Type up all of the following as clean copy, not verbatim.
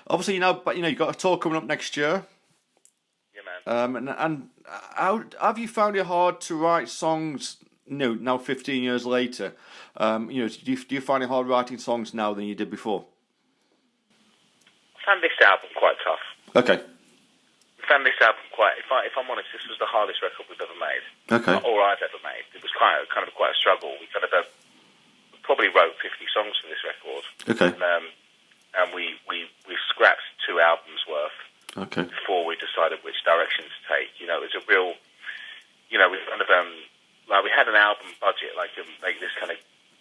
obviously, you've got a tour coming up next year. Yeah, man. And how have you found it hard to write songs? Now 15 years later, do you find it hard writing songs now than you did before? I found this album quite tough. Okay. I found this album quite. If I'm honest, this was the hardest record we've ever made. Okay. Or I've ever made. It was kind of quite a struggle. We probably wrote 50 songs for this record. Okay. And we scrapped 2 albums worth. Okay. Before we decided which direction to take. It was a real. We kind of we had an album budget, like this kind of.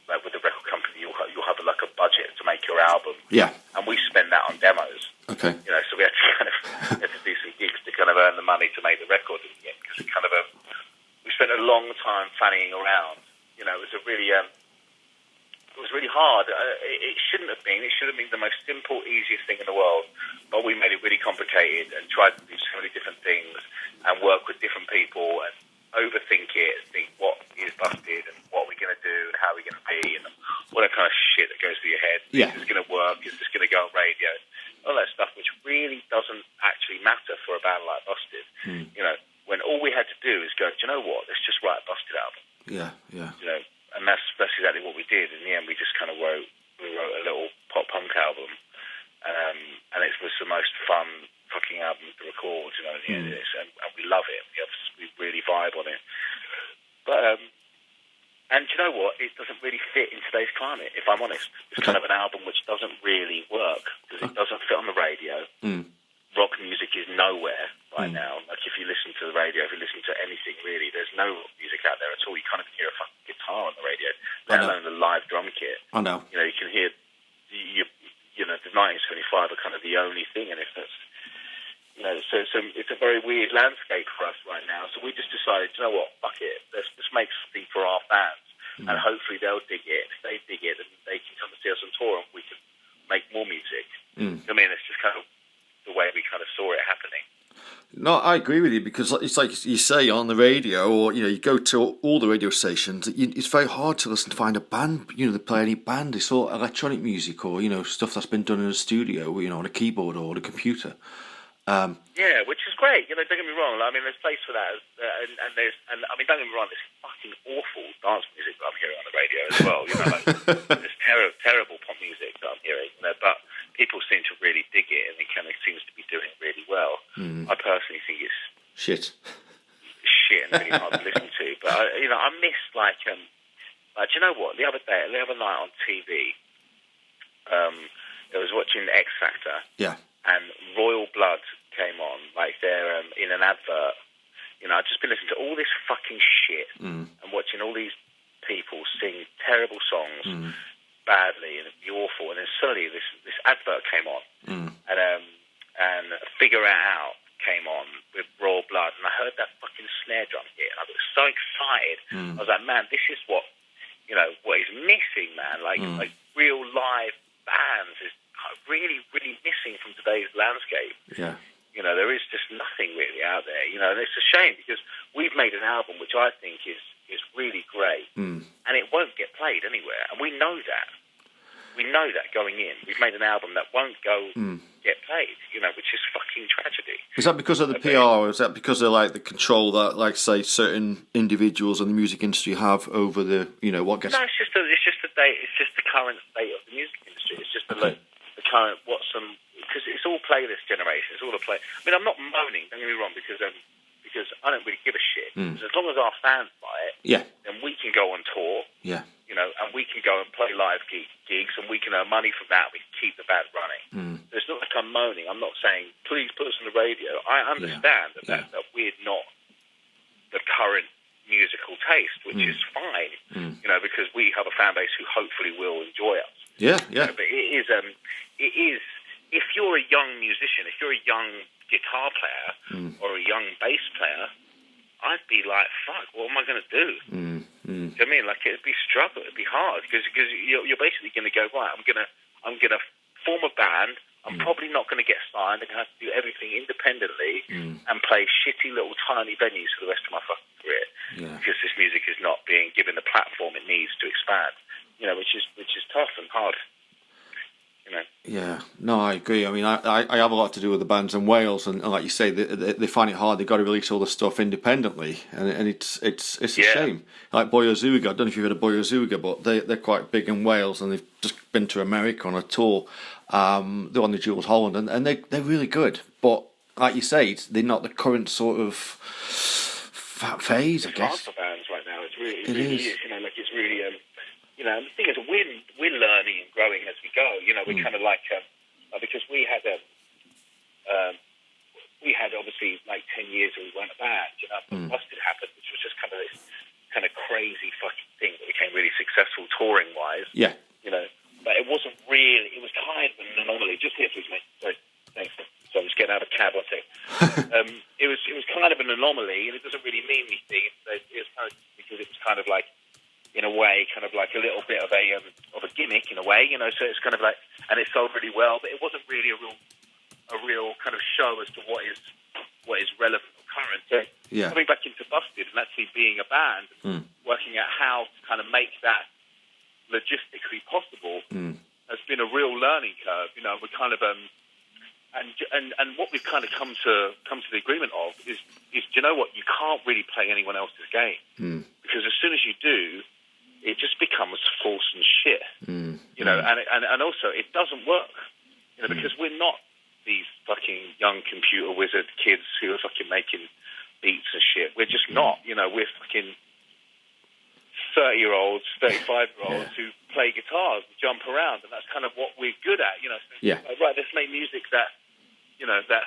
Like with the record company, you'll have a budget to make your album. Yeah. And we spend that on demos. Okay. So we had to do some gigs to kind of earn the money to make the record in the end, because we spent a long time fanning around. It was a really it was really hard. It shouldn't have been. It should have been the most simple, easiest thing in the world. But we made it really complicated and tried to do so many different things and work with different people and overthink it and think what is busted and what we're going to do and how we're going to be and all that kind of shit that goes through your head. Yeah. Is this going to work? Is this going to go on radio? All that stuff, which really doesn't actually matter for a band like Busted. When all we had to do is go, do you know what? Let's just write a Busted album. Yeah, yeah. And that's exactly what we did. In the end, we just kind of wrote a little pop punk album, and it was the most fun fucking album to record. And we love it. We really vibe on it. But and do you know what? It doesn't really fit in today's climate. If I'm honest, it's kind of an album which doesn't really work because it doesn't fit on the radio. Rock music is nowhere right now. Like if you listen to the radio, if you listen to anything really, there's no rock music out there at all. You can't even hear a fucking guitar on the radio, let alone the live drum kit. I know. You can hear the 1975 are kind of the only thing, and if that's so it's a very weird landscape for us right now. So we just decided, you know what, fuck it, let's just make something for our fans, and hopefully they'll dig it. If they dig it, then they can come and see us on tour, and we can make more music. I mean, it's just kind of the way we kind of saw it happening. No, I agree with you, because it's like you say on the radio, or you go to all the radio stations. It's very hard to listen to find a band. They play any band. It's all electronic music, or stuff that's been done in a studio, on a keyboard or on a computer. Yeah, which is great. Don't get me wrong. I mean, there's place for that, and I mean, don't get me wrong. There's fucking awful dance music that I'm hearing on the radio as well. There's terrible pop music that I'm hearing. But people seem to really dig it, and it kind of seems to be doing really well. I personally think it's shit and really hard to listen to. But I miss do you know what? The other night on TV, I was watching X Factor. Yeah. And Royal Blood came on, like they're in an advert. I've just been listening to all this fucking shit and watching all these people sing terrible songs badly, and it'd be awful. And then suddenly this advert came on, and Figure It Out came on with Royal Blood, and I heard that fucking snare drum hit, and I was so excited. I was like, man, this is what is missing, man. Like real live bands is really, really missing from today's landscape. Yeah. There is just nothing really out there, and it's a shame because we've made an album which I think is really great, and it won't get played anywhere, and we know that. We know that going in. We've made an album that won't go get played, which is fucking tragedy. Is that because of the PR, or is that because of the control that, say, certain individuals in the music industry have over the, what gets? No, it's just the current state of the music industry. It's just the current because it's all playlist generation. It's all a play. I mean, I'm not moaning. Don't get me wrong, because I don't really give a shit. As long as our fans buy it, then we can go on tour. Yeah. And we can go and play live gigs, and we can earn money from that. We can keep the band running. It's not like I'm moaning. I'm not saying, please put us on the radio. I understand that we're not the current musical taste, which is fine, because we have a fan base who hopefully will enjoy us. Yeah, yeah. But it is, if you're a young musician, if you're a young guitar player or a young bass player, I'd be like, fuck, what am I going to do? Do you know what I mean? Like, it'd be struggle, it'd be hard, because you're basically going to go, right, I'm going to form a band. I'm probably not going to get signed. I'm going to have to do everything independently and play shitty little tiny venues for the rest of my fucking career, because this music is not being given the platform it needs to expand. Which is tough and hard. Yeah, no, I agree. I mean, I have a lot to do with the bands in Wales, and like you say, they find it hard. They've got to release all the stuff independently, and it's a shame. Like Boy Azuga, I don't know if you've heard of Boy Azuga, but they're quite big in Wales, and they've just been to America on a tour. They're on the Jules Holland, and they're really good. But like you say, they're not the current sort of phase, I guess. It's hard for bands right now. It really is. It's really. And the thing is, we're learning and growing as we go. We're kind of like because we had obviously like 10 years where we weren't a band. McBusted happened, which was just kind of this kind of crazy fucking thing that became really successful touring wise. Yeah. But it wasn't really. It was kind of an anomaly. Just here, please, mate. Sorry, thanks. So I'm just getting out of a cab. One second. It was kind of an anomaly, and it doesn't really mean anything. It was kind of because it was kind of like, in a way, kind of like a little bit of a gimmick in a way, So it's kind of like, and it sold really well, but it wasn't really a real kind of show as to what is relevant or current. So coming back into Busted and actually being a band, and working out how to kind of make that logistically possible has been a real learning curve. We kind of and what we've kind of come to the agreement of is do you know what? You can't really play anyone else's game because as soon as you do, it just becomes false and shit, and also it doesn't work, because we're not these fucking young computer wizard kids who are fucking making beats and shit. We're just not, we're fucking 30-year-olds, 35-year-olds who play guitars and jump around, and that's kind of what we're good at, So, right, let's make music that, that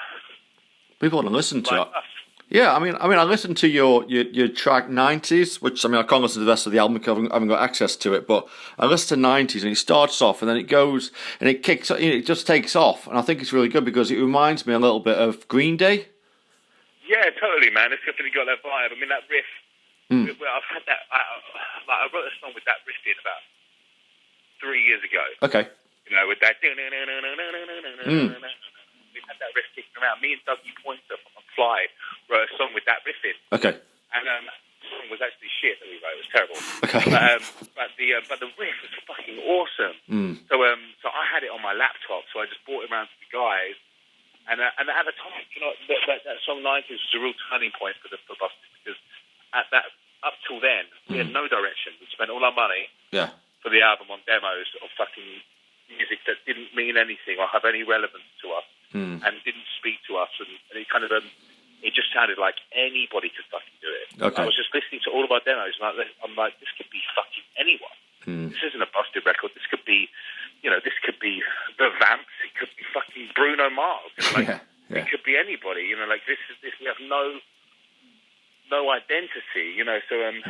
people want to listen to. Like us. Yeah, I mean, I listened to your track 90s, which, I mean, I can't listen to the rest of the album because I haven't got access to it, but I listened to 90s, and it starts off, and then it goes, and it kicks, it just takes off, and I think it's really good because it reminds me a little bit of Green Day. Yeah, totally, man. It's definitely got that vibe. I mean, that riff, well, I've had that, I wrote a song with that riff in about 3 years ago. Okay. With that, we've had that riff kicking around. Me and Dougie Pointer from Fly wrote a song with that riff in. Okay. And the song was actually shit that we wrote. It was terrible. Okay. But the riff was fucking awesome. So I had it on my laptop, so I just brought it around to the guys. And at the time, that song 90s was a real turning point for Busted, because up till then, we had no direction. We spent all our money for the album on demos of fucking music that didn't mean anything or have any relevance to us and didn't speak to us, and it kind of it just sounded like anybody could fucking do it. Okay. I was just listening to all of our demos, and I'm like, this could be fucking anyone. This isn't a Busted record. This could be, this could be the Vamps. It could be fucking Bruno Mars. It could be anybody. This. We have no identity. So and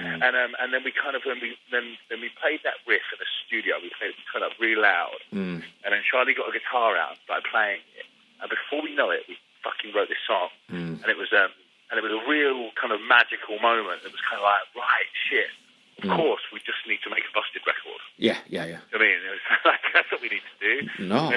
then we kind of then we played that riff in the studio. We turned up really loud, and then Charlie got a guitar out and started playing it. And before we know it, we fucking wrote this song, and it was a real kind of magical moment. It was kind of like, right, shit. Of course, we just need to make a Busted record. Yeah. I mean, it was like, that's what we need to do. No,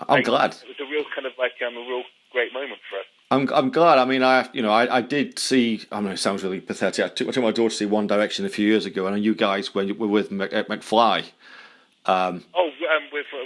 I'm glad. It was a real kind of like a real great moment for us. I'm glad. I mean, I did see. I mean, it sounds really pathetic. I took my daughter to see One Direction a few years ago, and you guys were with McFly.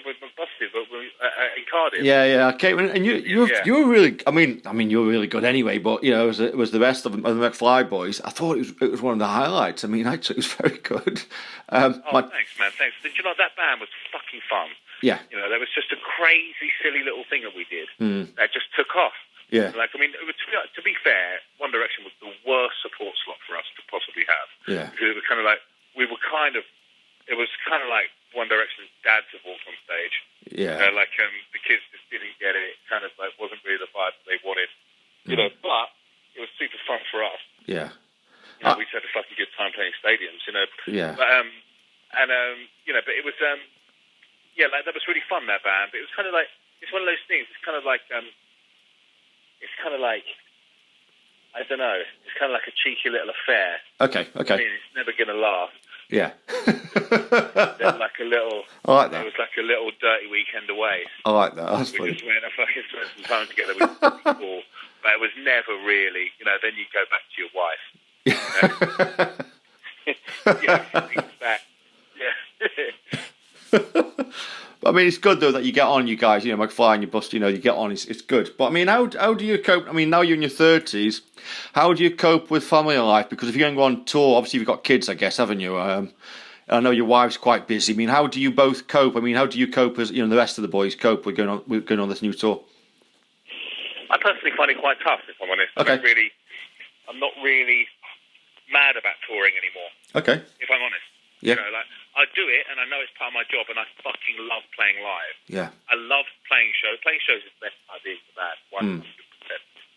With McBusted, but in Cardiff. Yeah. Okay, and you were really. I mean, you were really good anyway. But it was the rest of the McFly boys. I thought it was one of the highlights. I mean, actually, it was very good. Thanks, man. Thanks. Did you know that band was fucking fun? Yeah. There was just a crazy, silly little thing that we did that just took off. Yeah. Like, I mean, to be fair, One Direction was the worst support slot for us to possibly have. Yeah. Because it was kind of like it was kind of like One Direction's dads have walked on stage. Yeah. The kids just didn't get it. It kind of like wasn't really the vibe that they wanted. But it was super fun for us. Yeah. We just had a fucking good time playing stadiums. Yeah. But but it was like that was really fun, that band. But it was kind of like, it's one of those things. It's kind of like I don't know. It's kind of like a cheeky little affair. Okay. I mean, it's never going to last. Yeah. Like a little. I like that. It was like a little dirty weekend away. I like that. That's funny. We just went and fucking spent some time together. We were pretty cool, but it was never really. Then you go back to your wife. Yeah. Back. Yeah. I mean, it's good though that you get on, you guys. You know, McFly and you bust. You know, you get on. It's good. But I mean, how do you cope? I mean, now you're in your 30s. How do you cope with family life? Because if you're going to go on tour, obviously you've got kids, I guess, haven't you? I know your wife's quite busy. I mean, how do you both cope? I mean, how do you cope as the rest of the boys cope with going on this new tour? I personally find it quite tough, if I'm honest. Okay. I'm not really mad about touring anymore. Okay. If I'm honest. Yeah. You know, like, I do it, and I know it's part of my job, and I fucking love playing live. Yeah. I love playing shows. Playing shows is the best idea for that, 100%.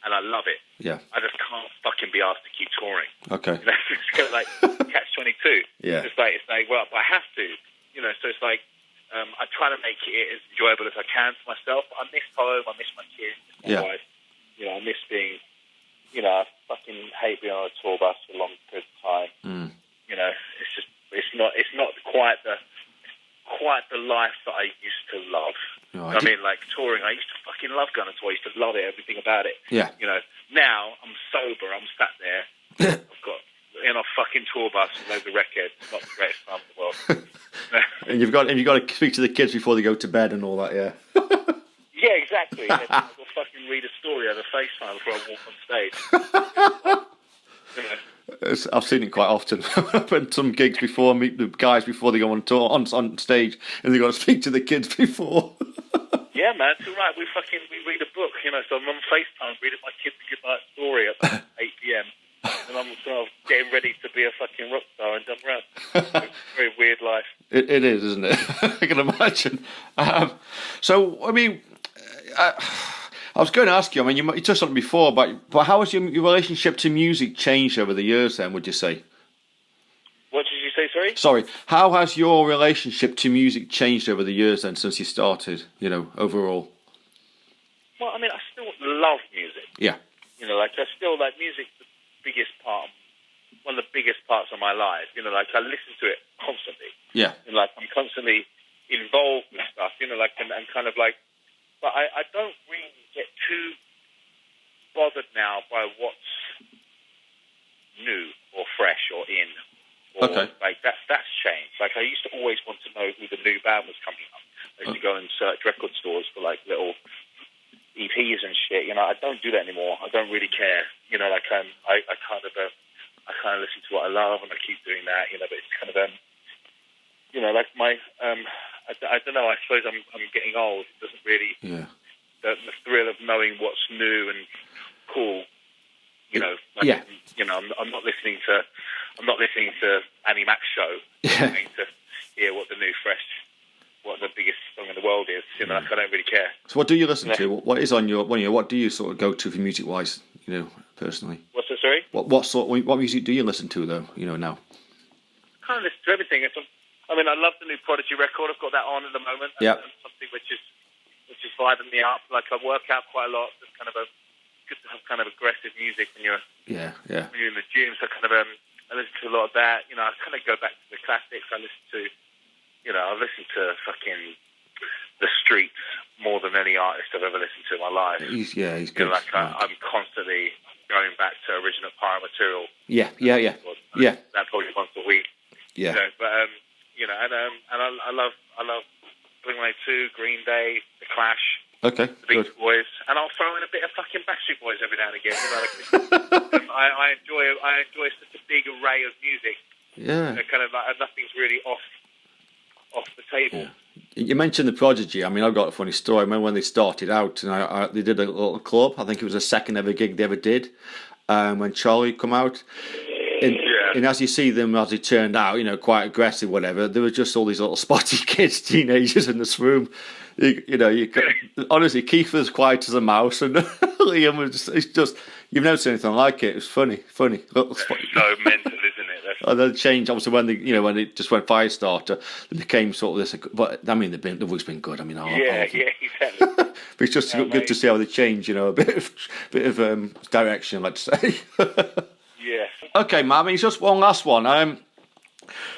And I love it. Yeah. I just can't fucking be asked to keep touring. Okay. You know, it's kind of like catch-22. Yeah. It's like, well, I have to. You know, so it's like, I try to make it as enjoyable as I can for myself. I miss home. I miss my kids. My wife. You know, I miss being. You know, I fucking hate being on a tour bus for a long period of time. You know, it's not quite the life that I used to love. No, I mean, like touring, I used to fucking love going on tour. I used to love it, everything about it. Yeah. You know, now I'm sober. I'm sat there. I've got in a fucking tour bus with loads of records. Not the greatest time in the world. and you've got to speak to the kids before they go to bed and all that. Yeah. Yeah, exactly. I've got to fucking read a story over FaceTime before I walk on stage. You know. I've seen it quite often. I've been some gigs before, meet the guys before they go on tour on stage, and they've got to speak to the kids before. Yeah, man, it's all right. We read a book, you know. So I'm on FaceTime reading my kids a good night story at 8 p.m. and I'm sort of getting ready to be a fucking rock star and jump around. It's a very weird life. It is, isn't it? I can imagine. So, I mean, I was going to ask you. I mean, you touched on it before, but how has your relationship to music changed over the years? Then, would you say? What did you say? Sorry. Sorry. How has your relationship to music changed over the years? Then, since you started, overall. Well, I mean, I still love music. Yeah. You know, like I still like music. The biggest part, one of the biggest parts of my life. You know, like I listen to it constantly. Yeah. And like I'm constantly involved with stuff. You know, like and kind of like. But I don't really get too bothered now by what's new or fresh or in. Or, okay. Like that's changed. Like I used to always want to know who the new band was coming up. I used to go and search record stores for like little EPs and shit. You know, I don't do that anymore. I don't really care. You know, like I kind of listen to what I love and I keep doing that. You know, but it's kind of you know, like my I don't know. I suppose I'm getting old. It doesn't really. Yeah. The thrill of knowing what's new and cool. You know. Like, yeah. You know, I'm not listening to Annie Mac's show. Yeah. I'm to hear what the biggest song in the world is. You know, like, I don't really care. So, what do you listen to? What is on your? What do you sort of go to for music wise? You know, personally. What's that? Sorry. What music do you listen to though? You know now. I kind of listen to everything. I mean, I love the new Prodigy record. I've got that on at the moment. Yeah. Something which is vibing me up. Like I work out quite a lot. It's kind of good to have kind of aggressive music when you're when you're in the gym. So kind of I listen to a lot of that. You know, I kind of go back to the classics. I listen to, you know, I've listened to fucking The Streets more than any artist I've ever listened to in my life. He's good. You know, like I'm constantly going back to original Pirate material. Yeah. That probably once a week. Yeah. You know, but you know, and I love Blink-182, Green Day, The Clash, okay, the Beach Boys, and I'll throw in a bit of fucking Backstreet Boys every now and again. You know, like, I enjoy such a big array of music. Yeah, you know, kind of like nothing's really off the table. Yeah. You mentioned the Prodigy. I mean, I've got a funny story. I remember when they started out, and they did a little club. I think it was the second ever gig they ever did. When Charlie come out. And as you see them, as they turned out, you know, quite aggressive, whatever, there were just all these little spotty kids, teenagers in this room. Honestly, Keith was quiet as a mouse, and Liam was it's just, you've never seen anything like it. It was funny. So mental, isn't it? And then changed, obviously, when it just went Firestarter, they became sort of this, but I mean, they've always been good. I mean, exactly. But it's just good to see how they change, you know, a bit of direction, let's say. Yeah. Okay, Matt, I mean, it's just one last one.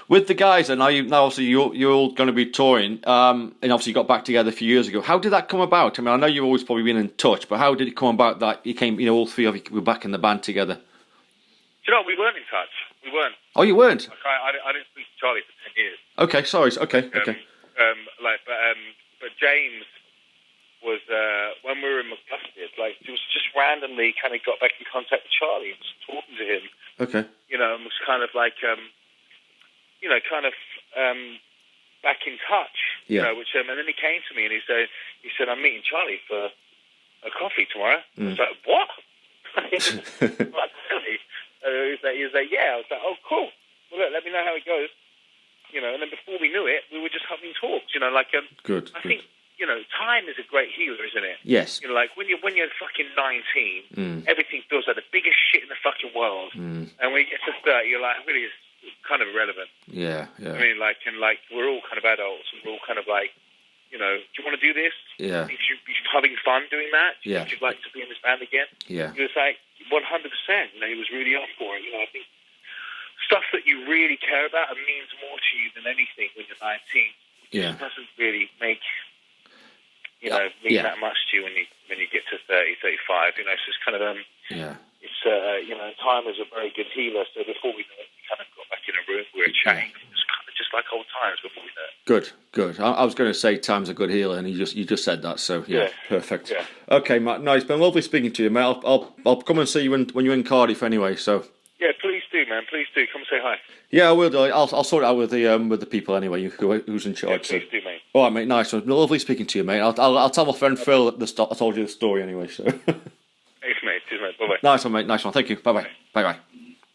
With the guys, and now obviously you're all going to be touring, and obviously you got back together a few years ago. How did that come about? I mean, I know you've always probably been in touch, but how did it come about that you came, you know, all three of you were back in the band together? Do you know, we weren't in touch. We weren't. Oh, you weren't? Like, I didn't speak to Charlie for 10 years. Okay, sorry. Okay. But James was when we were in McBusted, like, he was just randomly kind of got back in contact with Charlie and was talking to him. Okay. You know, and was kind of like, back in touch. Yeah. You know, which and then he came to me and he said, I'm meeting Charlie for a coffee tomorrow. I was like, what? Like, really? He was like, yeah. I was like, oh, cool. Well, look, let me know how it goes. You know, and then before we knew it, we were just having talks. You know, like good. I think, you know, time is a great healer, isn't it? Yes. You know, like when you're fucking 19, everything feels like the biggest shit in the fucking world, and when you get to 30, you're like, really, it's kind of irrelevant. Yeah. I mean, like, we're all kind of adults, and we're all kind of like, you know, do you want to do this? Yeah. If you're having fun doing that, do you Yeah. think you'd like to be in this band again? Yeah. He was like, 100%. You know, he was really up for it. You know, I think stuff that you really care about and means more to you than anything when you're 19. Yeah. It doesn't really mean that much to you when you get to 30, 35. You know, so it's kind of it's you know, time is a very good healer. So before we knew it, we kind of got back in a room, we were chatting. It was kind of just like old times before we knew it. Good. I was going to say time's a good healer, and you just said that. So yeah. Perfect. Yeah. Okay, Matt. No, it's been lovely speaking to you, mate. I'll come and see you when you're in Cardiff anyway. So. Yeah, please do, man. Please do. Come say hi. Yeah, I will do. I'll sort it out with the people anyway. Who's in charge? Yeah, please do, mate. All right, mate. Nice one. Lovely speaking to you, mate. I'll tell my friend Phil at the start. I told you the story anyway. So. Thanks, mate. Cheers, mate. Bye bye. Nice one, mate. Nice one. Thank you. Bye bye. Bye bye.